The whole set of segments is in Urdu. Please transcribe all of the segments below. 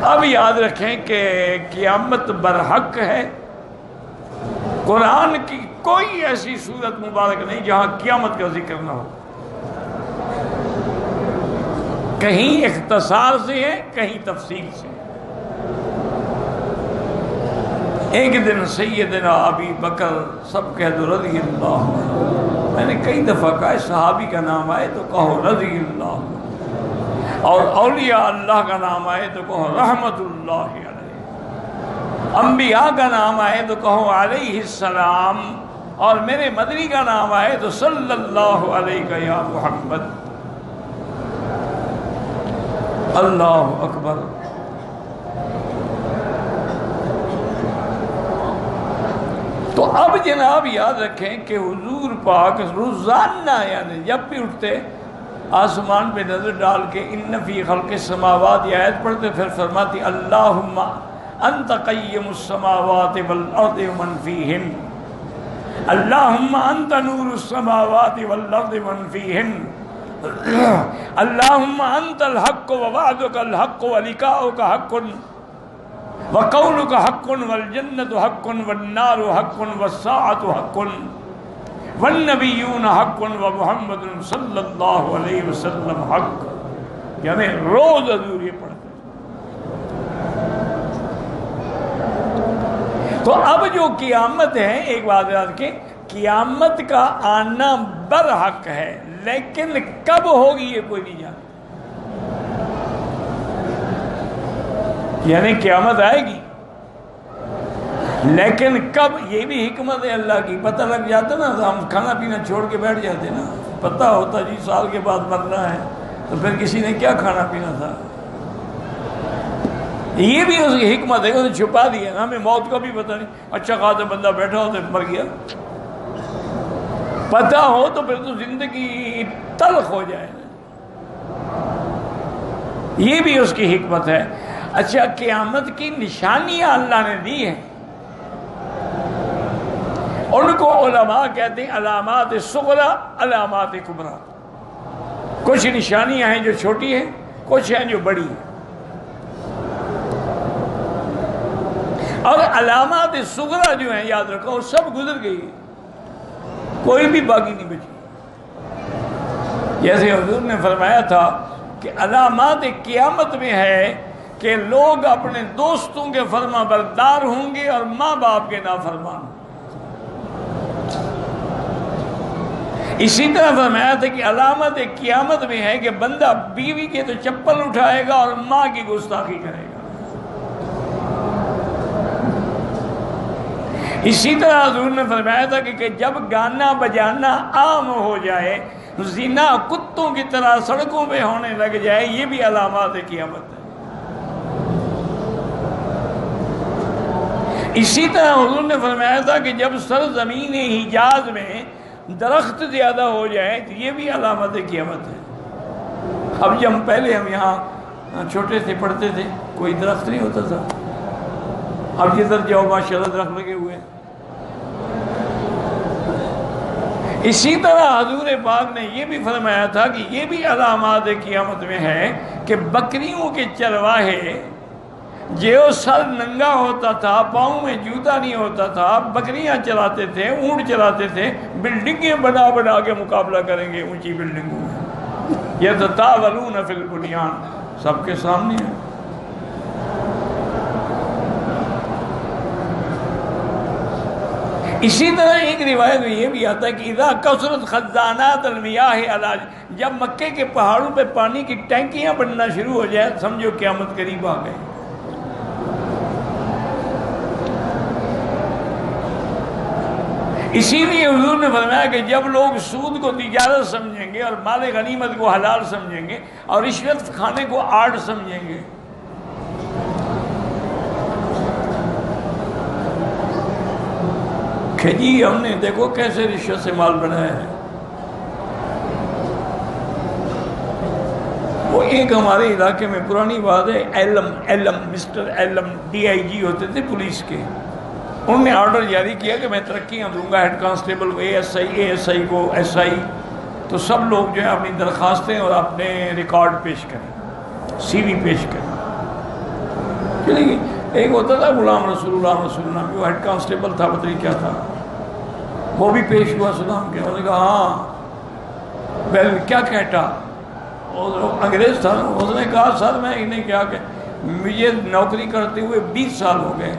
اب یاد رکھیں کہ قیامت برحق ہے. قرآن کی کوئی ایسی صورت مبارک نہیں جہاں قیامت کا ذکر نہ ہو. کہیں اختصار سے ہے، کہیں تفصیل سے. ایک دن سیدنا ابی بکر سب کہہ دو رضی اللہ عنہ. میں نے کئی دفعہ کہا صحابی کا نام آئے تو کہو رضی اللہ عنہ، اور اولیاء اللہ کا نام آئے تو کہو رحمت اللہ علیہ، انبیاء کا نام آئے تو کہو علیہ السلام، اور میرے مدنی کا نام آئے تو صلی اللہ علیہ یا محمد. اللہ اکبر. تو اب جناب یاد رکھیں کہ حضور پاک روزانہ یعنی جب بھی اٹھتے آسمان پہ نظر ڈال کے ان فی خلق السماوات یہ آیت پڑھتے، پھر فرماتی اللہم انت قیم السماوات والارض ومن فیہن، اللہم انت نور السماوات والارض ومن فیہن، اللہم انت الحق ووعدک الحق ولقاؤک حق وقولک حق والجنت حق والنار حق والساعة حق والنبیون حق ومحمد صلی اللہ علیہ وسلم حق. یعنی روز حضور یہ پڑھتے. تو اب جو قیامت ہے، ایک بات یاد رکھیں، قیامت کا آنا برحق ہے، لیکن کب ہوگی یہ کوئی نہیں جانتا. یعنی قیامت آئے گی لیکن کب، یہ بھی حکمت ہے اللہ کی. پتہ لگ جاتا نا تو ہم کھانا پینا چھوڑ کے بیٹھ جاتے نا. پتہ ہوتا جی سال کے بعد مرنا ہے تو پھر کسی نے کیا کھانا پینا تھا. یہ بھی اس کی حکمت ہے، اسے چھپا دیا. ہمیں موت کا بھی پتہ نہیں. اچھا خاصا بندہ بیٹھا ہو تو مر گیا. پتہ ہو تو پھر تو زندگی تلخ ہو جائے. یہ بھی اس کی حکمت ہے. اچھا قیامت کی نشانیاں اللہ نے دی ہیں، ان کو علماء کہتے ہیں علامات صغریٰ علامات کبریٰ. کچھ نشانیاں ہیں جو چھوٹی ہیں، کچھ ہیں جو بڑی ہیں. اور علامات صغریٰ جو ہیں یاد رکھو وہ سب گزر گئی، کوئی بھی باقی نہیں بچی. جیسے حضور نے فرمایا تھا کہ علامات قیامت میں ہے کہ لوگ اپنے دوستوں کے فرما بردار ہوں گے اور ماں باپ کے نافرمان. اسی طرح فرمایا تھا کہ علامت قیامت میں ہے کہ بندہ بیوی کے تو چپل اٹھائے گا اور ماں کی گستاخی کرے گا. اسی طرح حضور نے فرمایا تھا کہ جب گانا بجانا عام ہو جائے، زنا کتوں کی طرح سڑکوں پہ ہونے لگ جائے، یہ بھی علامات قیامت ہے. اسی طرح حضور نے فرمایا تھا کہ جب سرزمین حجاز میں درخت زیادہ ہو جائے تو یہ بھی علامت قیامت ہے. اب جب پہلے ہم یہاں چھوٹے سے پڑھتے تھے کوئی درخت نہیں ہوتا تھا. اب جدھر جاؤ ماشاءاللہ درخت لگے ہوئے. اسی طرح حضور پاک نے یہ بھی فرمایا تھا کہ یہ بھی علامات قیامت میں ہے کہ بکریوں کے چرواہے جو سر ننگا ہوتا تھا، پاؤں میں جوتا نہیں ہوتا تھا، بکریاں چلاتے تھے، اونٹ چلاتے تھے، بلڈنگیں بنا بنا کے مقابلہ کریں گے اونچی بلڈنگوں میں. یتطاولون فی البنیان، سب کے سامنے ہے. اسی طرح ایک روایت میں یہ بھی آتا ہے کہ اذا کثرت خزانات المیاہ علاج، جب مکے کے پہاڑوں پہ پانی کی ٹینکیاں بننا شروع ہو جائے سمجھو قیامت قریب آ گئی. اسی لیے حضور نے فرمایا کہ جب لوگ سود کو تجارت سمجھیں گے اور مال غنیمت کو حلال سمجھیں گے اور رشوت کھانے کو آرٹ سمجھیں گے، کہ جی ہم نے دیکھو کیسے رشوت سے مال بنایا ہے. وہ ایک ہمارے علاقے میں پرانی بات ہے، مسٹر ایلم DIG ہوتے تھے پولیس کے. انہوں نے آرڈر جاری کیا کہ میں ترقیاں دوں گا ہیڈ کانسٹیبل کو، ASI کو SI. تو سب لوگ جو ہے اپنی درخواستیں اور اپنے ریکارڈ پیش کریں، CV پیش کریں. ایک ہوتا تھا غلام رسول اللہ رسول اللہ، وہ ہیڈ کانسٹیبل تھا، پتہ نہیں کیا تھا، وہ بھی پیش ہوا سلام کیا، انہوں نے کہا ہاں ویل کیا کہتا، انگریز تھا، اس نے کہا سر میں انہیں کیا کہ مجھے نوکری کرتے ہوئے 20 سال ہو گئے،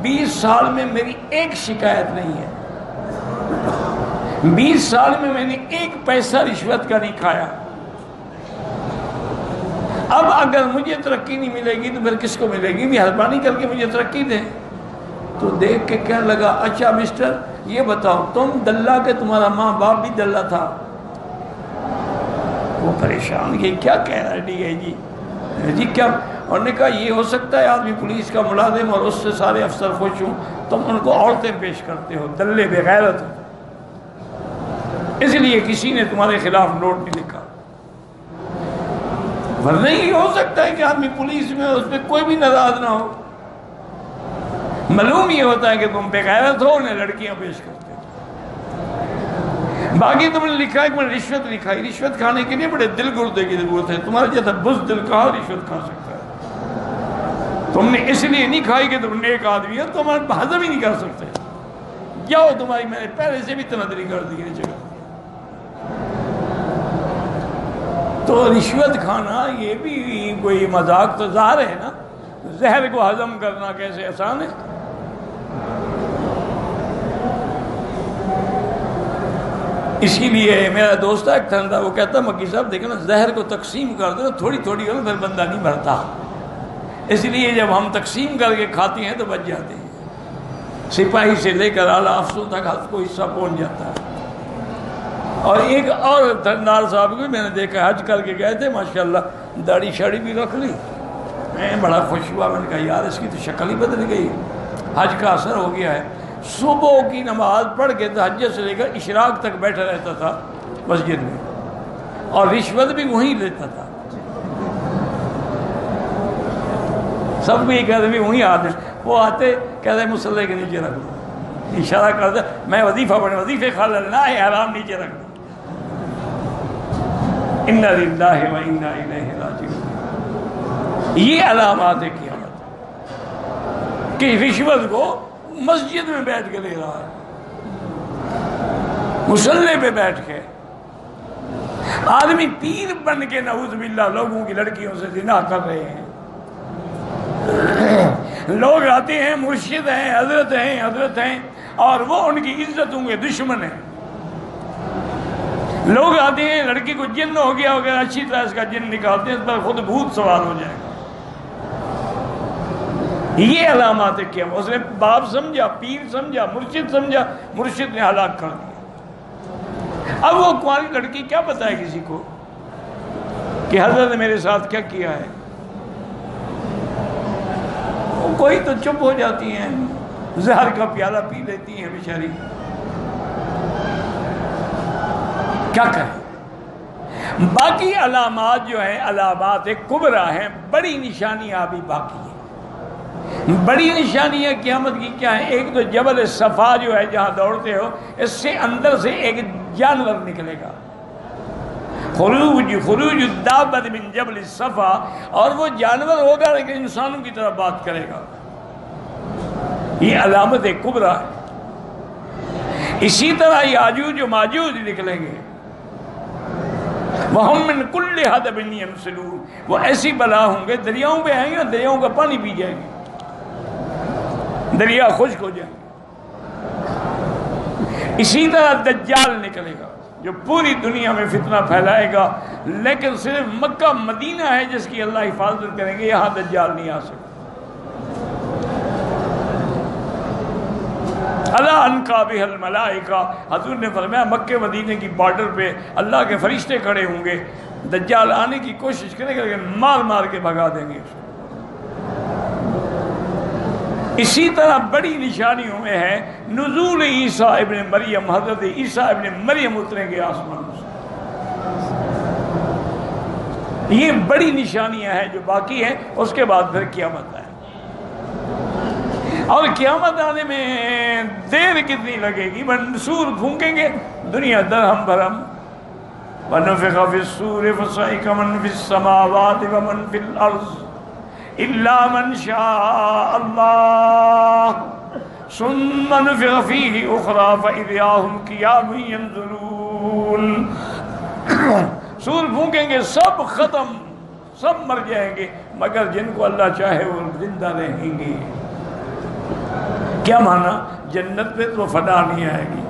20 سال میں میری ایک شکایت نہیں ہے، 20 سال میں نے ایک پیسہ رشوت کا نہیں کھایا، اب اگر مجھے ترقی نہیں ملے گی تو پھر کس کو ملے گی؟ مہربانی کر کے مجھے ترقی دیں۔ تو دیکھ کے کہنے لگا اچھا مسٹر یہ بتاؤ تم دلہ کے تمہارا ماں باپ بھی دلہ تھا؟ وہ پریشان کہ کیا کہہ رہا ہے ڈی آئی جی کیا؟ اور نے کہا یہ ہو سکتا ہے آدمی پولیس کا ملازم اور اس سے سارے افسر خوش ہوں، تم ان کو عورتیں پیش کرتے ہو، دلے بے غیرت ہو، اس لیے کسی نے تمہارے خلاف نوٹ نہیں لکھا، ورنہ یہ ہو سکتا ہے کہ آدمی پولیس میں اس پہ کوئی بھی ناراض نہ ہو، معلوم یہ ہوتا ہے کہ تم بے غیرت ہو، انہیں لڑکیاں پیش کرتے ہو۔ باقی تم نے لکھا ہے کہ میں نے رشوت نہیں کھائی، رشوت کھانے کے لیے بڑے دل گردے کی ضرورت ہے، تمہارا جیسا بزدل کہا رشوت کھا سکتا ہے، تم نے اس لیے نہیں کھائی کہ تم نیک آدمی ہو، تم ہضم ہی نہیں کر سکتے، جاؤ تمہاری میں نے پہلے سے بھی تنادری کر دی ہے جگہ۔ تو رشوت کھانا یہ بھی کوئی مذاق تو ظاہر ہے نا، زہر کو ہضم کرنا کیسے آسان ہے؟ اسی لیے میرا دوست ایک تھا، وہ کہتا مکی صاحب دیکھیں نا زہر کو تقسیم کر دو تھوڑی تھوڑی ہو پھر بندہ نہیں بھرتا، اس لیے جب ہم تقسیم کر کے کھاتے ہیں تو بچ جاتے ہیں، سپاہی سے لے کر اعلیٰ افسر تک ہر کو حصہ پہنچ جاتا ہے۔ اور ایک اور تھندار صاحب کو میں نے دیکھا حج کر کے گئے تھے، ماشاءاللہ داڑھی شاڑی بھی رکھ لی، میں بڑا خوش ہوا، میں نے کہا یار اس کی تو شکل ہی بدل گئی، حج کا اثر ہو گیا ہے۔ صبح کی نماز پڑھ کے تہجد سے لے کر اشراق تک بیٹھا رہتا تھا مسجد میں، اور رشوت بھی وہیں لیتا تھا، سب بھی کہتے بھی وہیں آتے، وہ آتے کہتے مصلی کے نیچے رکھ دو، اشارہ کرتے میں وظیفہ پڑھنے، وظیفے کھا لینا ہے حرام نیچے رکھ دو، انا للہ و انا الیہ راجعون۔ یہ علامات ہے قیامت کہ رشوت کو مسجد میں بیٹھ کے لے رہا ہے، مصلی پہ بیٹھ کے، آدمی پیر بن کے نعوذ باللہ لوگوں کی لڑکیوں سے زنا کر رہے ہیں، لوگ آتے ہیں مرشد ہیں حضرت ہیں اور وہ ان کی عزتوں کے دشمن ہیں، لوگ آتے ہیں لڑکی کو جن ہو گیا وغیرہ اچھی طرح اس کا جن نکالتے ہیں، اس پر خود بھوت سوار ہو جائے گا۔ یہ علامات ہے کہ اس نے باپ سمجھا، پیر سمجھا، مرشد سمجھا، مرشد نے ہلاک کر دیا۔ اب وہ کنواری لڑکی کیا بتائے کسی کو کہ حضرت نے میرے ساتھ کیا کیا ہے؟ کوئی تو چپ ہو جاتی ہیں، زہر کا پیالہ پی لیتی ہیں بیچاری، کیا کریں؟ باقی علامات جو ہیں علامات کبریٰ ہیں، بڑی نشانیاں ابھی باقی ہیں۔ بڑی نشانیاں قیامت کی کیا ہے؟ ایک تو جبل صفا جو ہے جہاں دوڑتے ہو، اس سے اندر سے ایک جانور نکلے گا، خروج الدابۃ من جبل صفا، اور وہ جانور ہوگا لیکن انسانوں کی طرح بات کرے گا، یہ علامت کبریٰ ہے۔ اسی طرح یاجوج و ماجوج نکلیں گے، وَهُم مِّن كُلِّ حَدَبٍ يَنْسِلُونَ، وہ ایسی بلا ہوں گے دریاؤں پہ آئیں گے، دریاؤں کا پانی پی جائیں گے، دریا خشک ہو جائیں گے۔ اسی طرح دجال نکلے گا جو پوری دنیا میں فتنہ پھیلائے گا، لیکن صرف مکہ مدینہ ہے جس کی اللہ حفاظت کریں گے، یہاں دجال نہیں آ سکتا۔ اللہ انقا بہ الملائکہ، حضور نے فرمایا مکہ مدینے کی بارڈر پہ اللہ کے فرشتے کھڑے ہوں گے، دجال آنے کی کوشش کرے گا لیکن مار مار کے بھگا دیں گے۔ اسی طرح بڑی نشانیوں میں ہے نزول عیسیٰ ابن مریم، حضرت عیسیٰ ابن مریم اتریں گے آسمان سے، یہ بڑی نشانیاں ہیں جو باقی ہیں۔ اس کے بعد پھر قیامت آئے، اور قیامت آنے میں دیر کتنی لگے گی؟ سور پھونکیں گے، دنیا درہم بھرم، وَنُفِخَ فِي الصُّورِ فَصَعِقَ مَن فِي السَّمَاوَاتِ وَمَن فِي الْأَرْضِ الا من شاء اللہ ثم نفخ فیہ اخری فاذا هم قیام ینظرون. سور پھونکیں گے سب ختم، سب مر جائیں گے مگر جن کو اللہ چاہے وہ زندہ رہیں گے. کیا مانا؟ جنت پہ تو فنا نہیں آئے گی،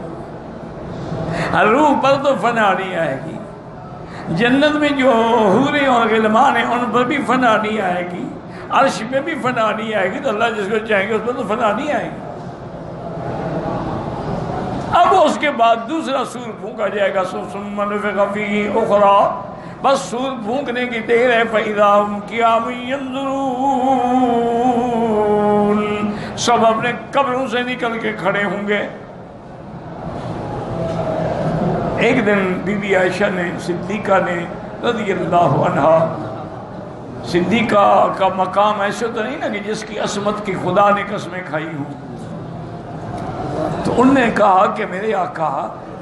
روح پر تو فنا نہیں آئے گی، جنت میں جو حوریں اور غلمان ہیں ان پر بھی فنا نہیں آئے گی، عرش میں بھی فنا نہیں آئے گی. تو اللہ جس کو چاہیں گے اس پر تو فنا نہیں آئے گی. اب اس کے بعد دوسرا سور پھونکا جائے گا، ثم نفخ فیہ اخری، بس سور پھونکنے کی دیر ہے، فاذا هم قیام ینظرون. سب اپنے قبروں سے نکل کے کھڑے ہوں گے. ایک دن بی بی عائشہ نے، صدیقہ نے رضی اللہ عنہا، صدیقہ کا مقام ایسے تو نہیں نا کہ جس کی عصمت کی خدا نے قسمیں کھائی ہوں. تو انہوں نے کہا کہ میرے آقا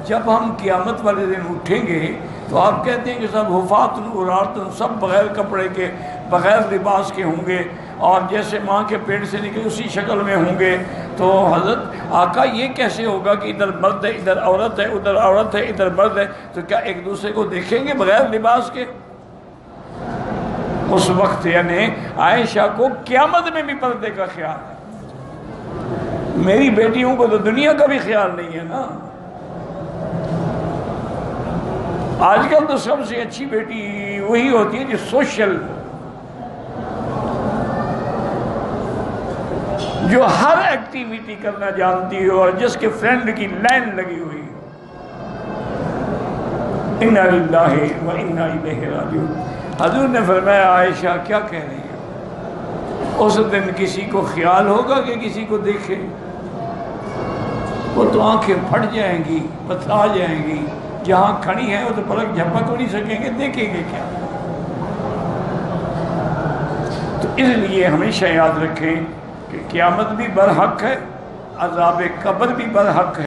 جب ہم قیامت والے دن اٹھیں گے تو آپ کہتے ہیں کہ سب حفاظ عراۃ، سب بغیر کپڑے کے، بغیر لباس کے ہوں گے اور جیسے ماں کے پیٹ سے نکلے اسی شکل میں ہوں گے. تو حضرت آقا یہ کیسے ہوگا کہ ادھر مرد ہے ادھر عورت ہے، ادھر عورت ہے ادھر مرد ہے، تو کیا ایک دوسرے کو دیکھیں گے بغیر لباس کے؟ اس وقت یعنی عائشہ کو قیامت میں بھی پردے کا خیال ہے. میری بیٹیوں کو تو دنیا کا بھی خیال نہیں ہے نا. آج کل تو سب سے اچھی بیٹی وہی ہوتی ہے جو سوشل، جو ہر ایکٹیویٹی کرنا جانتی ہو اور جس کے فرینڈ کی لائن لگی ہوئی. انا للہ و انا الیہ راجعون. حضور نے فرمایا عائشہ کیا کہہ رہی ہے؟ اس دن کسی کو خیال ہوگا کہ کسی کو دیکھے؟ وہ تو آنکھیں پھٹ جائیں گی، بتلا جائیں گی. جہاں کھڑی ہیں وہ تو پلک جھپک ہو نہیں سکیں گے، دیکھیں گے کیا؟ تو اس لیے ہمیشہ یاد رکھیں کہ قیامت بھی برحق ہے، عذاب قبر بھی برحق ہے.